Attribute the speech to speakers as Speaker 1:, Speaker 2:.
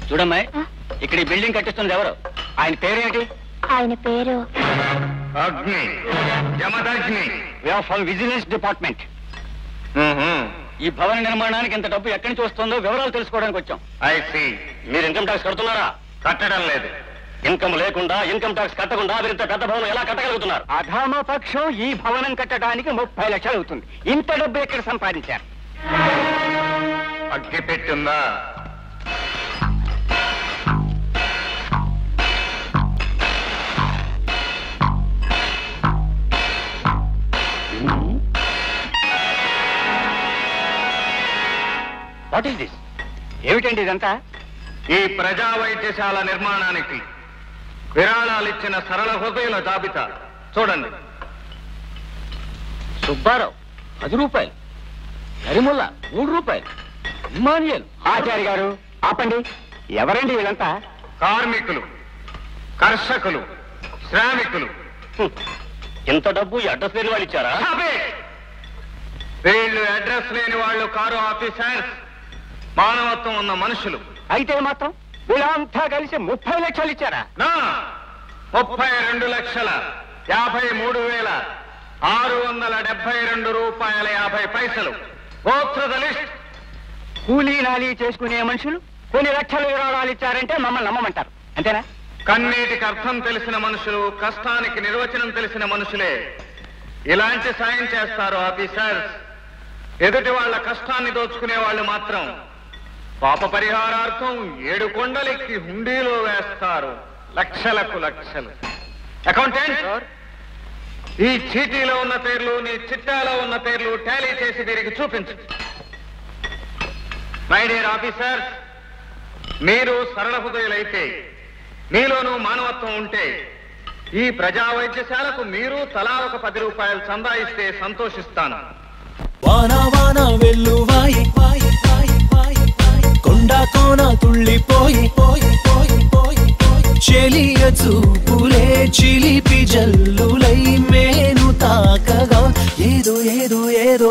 Speaker 1: చూడమ్మాయి, ఇక్కడ ఈ బిల్డింగ్ కట్టిస్తుంది ఎవరు? ఆయన పేరేంటి?
Speaker 2: ఆయన పేరు
Speaker 3: అగ్ని, యమదగ్ని.
Speaker 1: From vigilance department. ఈ భవన నిర్మాణానికి ఇంత డబ్బు ఎక్కడి నుంచి వస్తుందో వివరాలు తెలుసుకోవడానికి వచ్చాం.
Speaker 3: I see.
Speaker 1: మీరు ఇన్కమ్ ట్యాక్స్ కడుతున్నారా?
Speaker 3: కట్టడం లేదు.
Speaker 1: ఇన్కమ్ లేకుండా, ఇన్కమ్ ట్యాక్స్ కట్టకుండా మీరు ఇంత పెద్ద భవనం ఎలా కట్టగలుగుతున్నారు? అధామ పక్షం ఈ భవనం కట్టడానికి 30 లక్షలు అవుతుంది. ఇంత డబ్బు ఎక్కడ సంపాదించారు?
Speaker 3: అగ్గి పెట్టిందా?
Speaker 1: What is this? ఏమిటండి ఇదంతా?
Speaker 3: ఈ ప్రజా వైద్యశాల నిర్మాణానికి విరాళాలు ఇచ్చిన సరళ హృదయుల జాబితా చూడండి.
Speaker 1: సుబ్బారావు 10 రూపాయలు, కరిముల్లా 3 రూపాయలు, ఇమానియల్. ఆచార్య గారు ఆపండి. ఎవరండి వీళ్ళంతా?
Speaker 3: కార్మికులు, కర్షకులు, శ్రామికులు.
Speaker 1: ఇంత డబ్బు ఈ అడ్రస్ లేని వాళ్ళు ఇచ్చారా?
Speaker 3: వీళ్ళు అడ్రస్ లేని వాళ్ళు కారు ఆఫీసర్స్, మానవత్వం ఉన్న మనుషులు.
Speaker 1: అయితే మాత్రం వీళ్ళంతా కలిసి 30 లక్షలు ఇచ్చారా?
Speaker 3: 32,53,672 రూపాయల 50 పైసలు. Go through the list.
Speaker 1: కూలీ నాలీ చేసుకునే మనుషులు కొన్ని లక్షలు విరాళాలు ఇచ్చారంటే మమ్మల్ని నమ్మమంటారు, అంతేనా?
Speaker 3: కన్నీటికి అర్థం తెలిసిన మనుషులు, కష్టానికి నిర్వచనం తెలిసిన మనుషులే ఇలాంటి సాయం చేస్తారు ఆఫీసర్స్. ఎదుటి వాళ్ళ కష్టాన్ని దోచుకునే వాళ్ళు మాత్రం పాప పరిహారార్థం 7 కొండలెక్కి హుండీలో వేస్తారు లక్షలకు లక్షలు. అకౌంటెంట్, ఈ చీటీలో ఉన్న పేర్లు, నీ చిట్టాలో ఉన్న పేర్లు టాలీ చేసి వీరికి చూపించు. మై డియర్ ఆఫీసర్స్, మీరు సరళ హృదయులైతే, మీలోనూ మానవత్వం ఉంటే ఈ ప్రజా వైద్యశాలకు మీరు తలా ఒక 10 రూపాయలు చందా ఇస్తే సంతోషిస్తాను.
Speaker 4: వానా వానా వెల్లువాయి కొండా కోన తుళ్ళిపోయి చెలియ చూపులే చిలిపి జల్లులై మేను తాకగా ఏదో ఏదో ఏదో